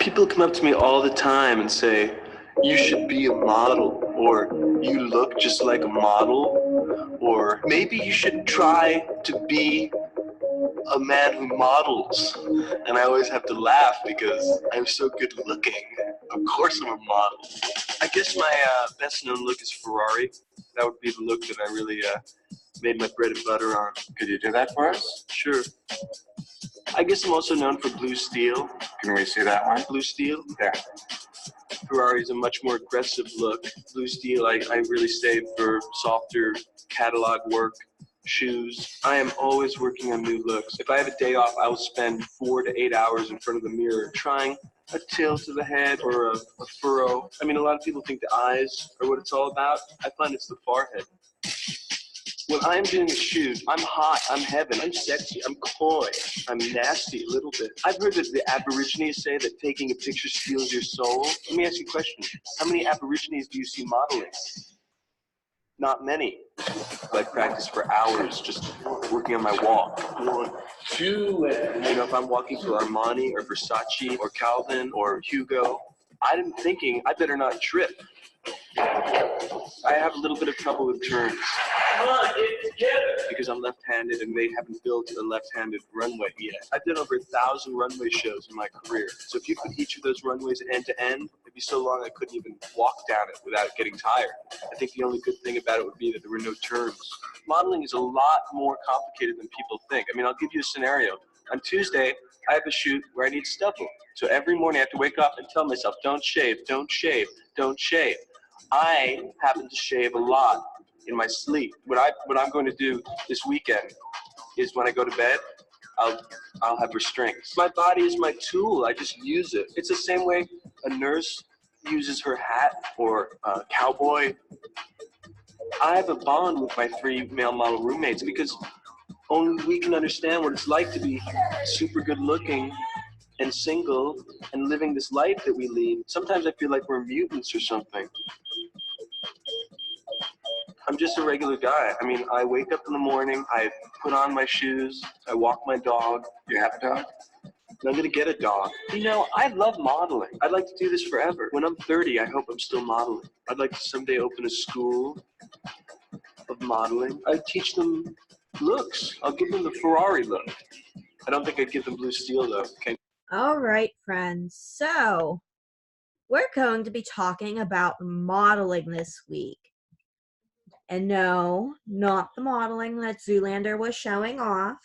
People come up to me all the time and say, you should be a model, or you look just like a model, or maybe you should try to be a man who models. And I always have to laugh because I'm so good looking. Of course I'm a model. I guess my best known look is Ferrari. That would be the look that I really made my bread and butter on. Could you do that for us? Sure. I guess I'm also known for blue steel. Can we see that one? Blue steel? There. Ferrari is a much more aggressive look. Blue steel, I really save for softer catalog work, shoes. I am always working on new looks. If I have a day off, I will spend 4 to 8 hours in front of the mirror trying a tail to the head or a furrow. I mean, a lot of people think the eyes are what it's all about. I find it's the forehead. When I'm doing a shoot, I'm hot, I'm heaven, I'm sexy, I'm coy, I'm nasty a little bit. I've heard that the Aborigines say that taking a picture steals your soul. Let me ask you a question. How many Aborigines do you see modeling? Not many. I practice for hours just working on my walk. 1, 2, and you know, if I'm walking for Armani or Versace or Calvin or Hugo, I'm thinking I better not trip. I have a little bit of trouble with turns. Come on, get together. Because I'm left-handed and they haven't built a left-handed runway yet. I've done over 1,000 runway shows in my career. So if you put each of those runways end to end, it'd be so long I couldn't even walk down it without getting tired. I think the only good thing about it would be that there were no turns. Modeling is a lot more complicated than people think. I mean, I'll give you a scenario. On Tuesday, I have a shoot where I need stubble. So every morning I have to wake up and tell myself, don't shave, don't shave, don't shave. I happen to shave a lot in my sleep. What I'm going to do this weekend is when I go to bed, I'll have restraints. My body is my tool. I just use it. It's the same way a nurse uses her hat or a cowboy. I have a bond with my 3 male model roommates because only we can understand what it's like to be super good looking and single and living this life that we lead. Sometimes I feel like we're mutants or something. I'm just a regular guy. I mean, I wake up in the morning, I put on my shoes, I walk my dog. You have a dog? I'm going to get a dog. You know, I love modeling. I'd like to do this forever. When I'm 30, I hope I'm still modeling. I'd like to someday open a school of modeling. I'd teach them looks. I'll give them the Ferrari look. I don't think I'd give them blue steel, though. Okay. All right, friends. So we're going to be talking about modeling this week. And no, not the modeling that Zoolander was showing off.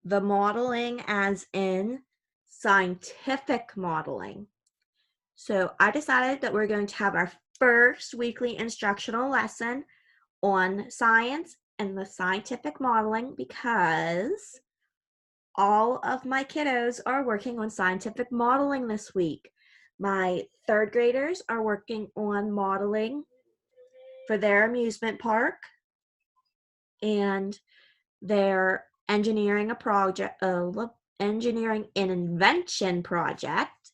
The modeling as in scientific modeling. So I decided that we're going to have our first weekly instructional lesson on science and the scientific modeling because all of my kiddos are working on scientific modeling this week. My 3rd graders are working on modeling for their amusement park, and they're engineering engineering an invention project.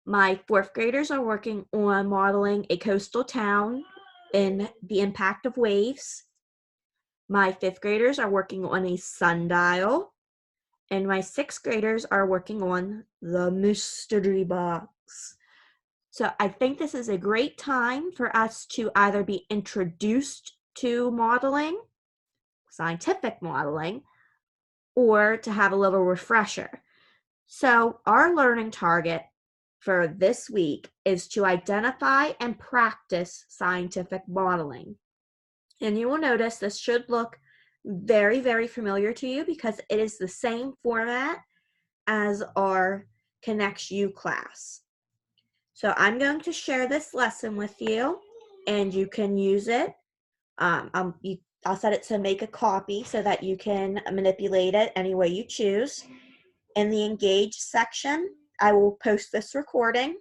My 4th graders are working on modeling a coastal town and the impact of waves. My 5th graders are working on a sundial, and my 6th graders are working on the mystery box. So I think this is a great time for us to either be introduced to modeling, scientific modeling, or to have a little refresher. So our learning target for this week is to identify and practice scientific modeling. And you will notice this should look very, very familiar to you because it is the same format as our Connects You class. So I'm going to share this lesson with you, and you can use it. I'll set it to make a copy so that you can manipulate it any way you choose. In the Engage section, I will post this recording,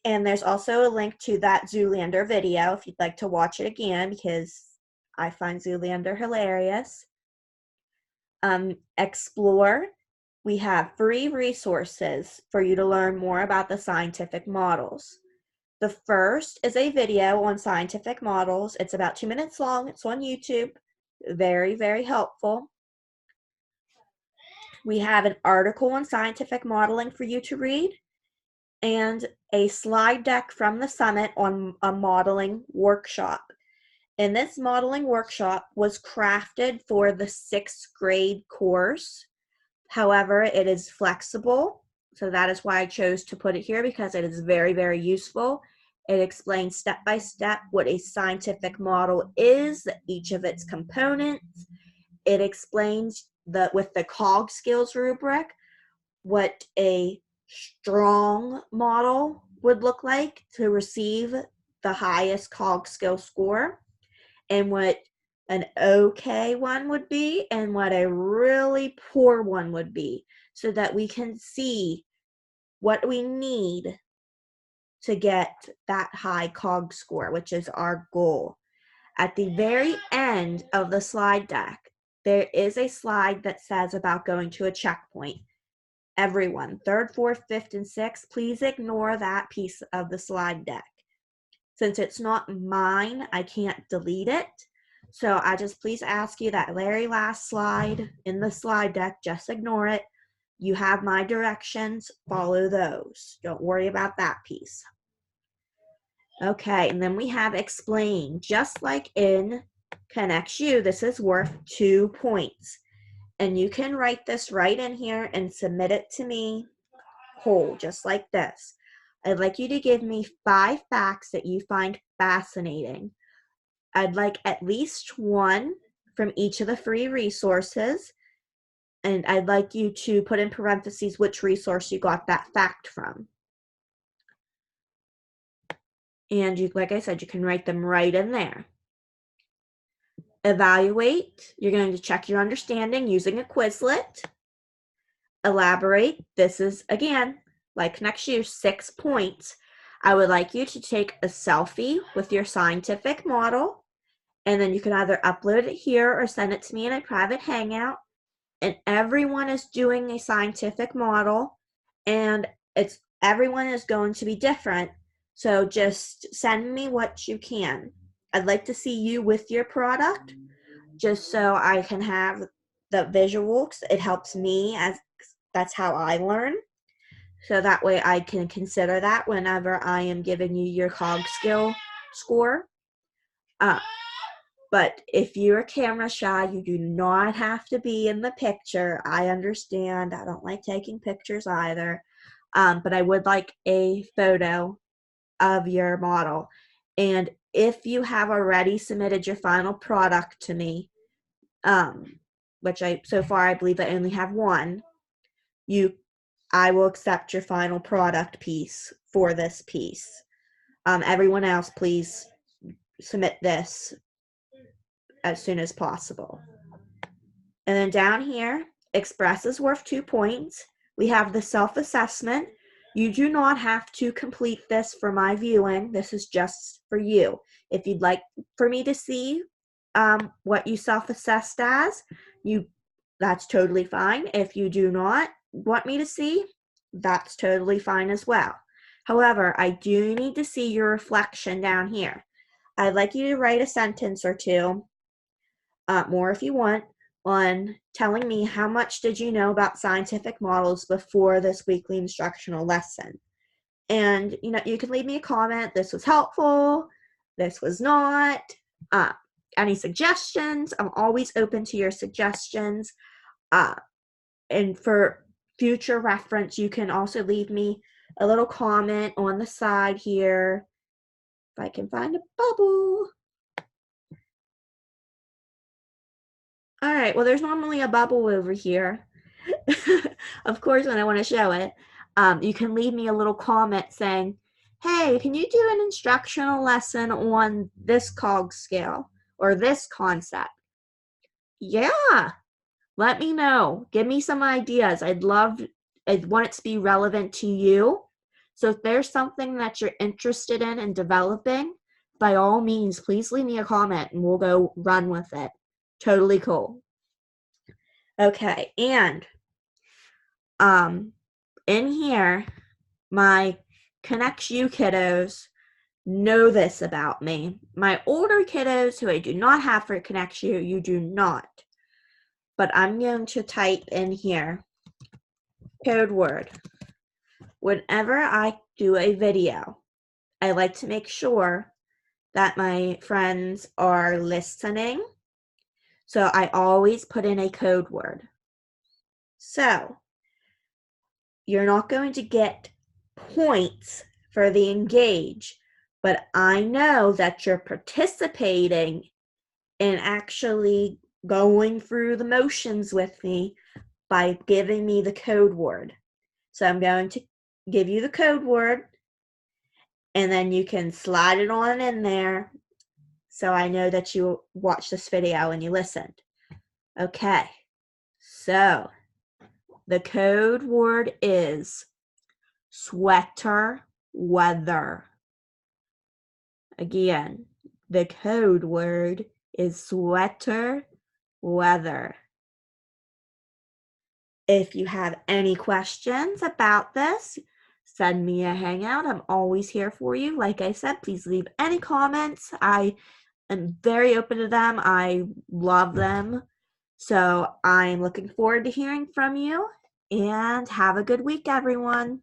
and there's also a link to that Zoolander video if you'd like to watch it again because I find Zoolander hilarious. Explore. We have free resources for you to learn more about the scientific models. The first is a video on scientific models. It's about 2 minutes long. It's on YouTube. Very, very helpful. We have an article on scientific modeling for you to read and a slide deck from the summit on a modeling workshop. And this modeling workshop was crafted for the 6th grade course. However, it is flexible. So that is why I chose to put it here, because it is very, very useful. It explains step by step what a scientific model is, each of its components. It explains with the COG skills rubric what a strong model would look like to receive the highest COG skill score, and what an okay one would be and what a really poor one would be, so that we can see what we need to get that high COG score, which is our goal. At the very end of the slide deck, there is a slide that says about going to a checkpoint. Everyone, 3rd, 4th, 5th, and 6th, please ignore that piece of the slide deck. Since it's not mine, I can't delete it. So I just please ask you that very last slide in the slide deck, just ignore it. You have my directions, follow those. Don't worry about that piece. Okay, and then we have explain. Just like in Connects You, this is worth 2 points. And you can write this right in here and submit it to me whole, just like this. I'd like you to give me 5 facts that you find fascinating. I'd like at least 1 from each of the free resources. And I'd like you to put in parentheses which resource you got that fact from. And you, like I said, you can write them right in there. Evaluate. You're going to check your understanding using a Quizlet. Elaborate. This is, again, like Connects You, 6 points. I would like you to take a selfie with your scientific model, and then you can either upload it here or send it to me in a private hangout. And everyone is doing a scientific model, and everyone is going to be different. So just send me what you can. I'd like to see you with your product, just so I can have the visuals. It helps me, as that's how I learn. So that way I can consider that whenever I am giving you your COG skill score. But if you're camera shy, you do not have to be in the picture. I understand. I don't like taking pictures either. But I would like a photo of your model. And if you have already submitted your final product to me, which so far I believe I only have 1, I will accept your final product piece for this piece. Everyone else, please submit this as soon as possible. And then down here, express is worth 2 points. We have the self-assessment. You do not have to complete this for my viewing. This is just for you. If you'd like for me to see what you self-assessed as, that's totally fine. If you do not want me to see, that's totally fine as well. However, I do need to see your reflection down here. I'd like you to write a sentence or 2, more if you want, on telling me how much did you know about scientific models before this weekly instructional lesson. And you can leave me a comment. This was helpful. This was not. Any suggestions? I'm always open to your suggestions. And for future reference, you can also leave me a little comment on the side here. If I can find a bubble. All right, well, there's normally a bubble over here. Of course, when I want to show it, you can leave me a little comment saying, hey, can you do an instructional lesson on this COG scale or this concept? Yeah, let me know. Give me some ideas. I want it to be relevant to you. So if there's something that you're interested in developing, by all means, please leave me a comment and we'll go run with it. Totally cool. Okay, and in here, my Connects You kiddos know this about me. My older kiddos who I do not have for Connects You, you do not. But I'm going to type in here Code word. Whenever I do a video, I like to make sure that my friends are listening. So I always put in a code word. So you're not going to get points for the engage, but I know that you're participating and actually going through the motions with me by giving me the code word. So I'm going to give you the code word, and then you can slide it on in there so I know that you watched this video and you listened. Okay, so the code word is sweater weather. Again, the code word is sweater weather. If you have any questions about this, send me a hangout. I'm always here for you. Like I said, please leave any comments. I am very open to them. I love them. So I'm looking forward to hearing from you, and have a good week, everyone.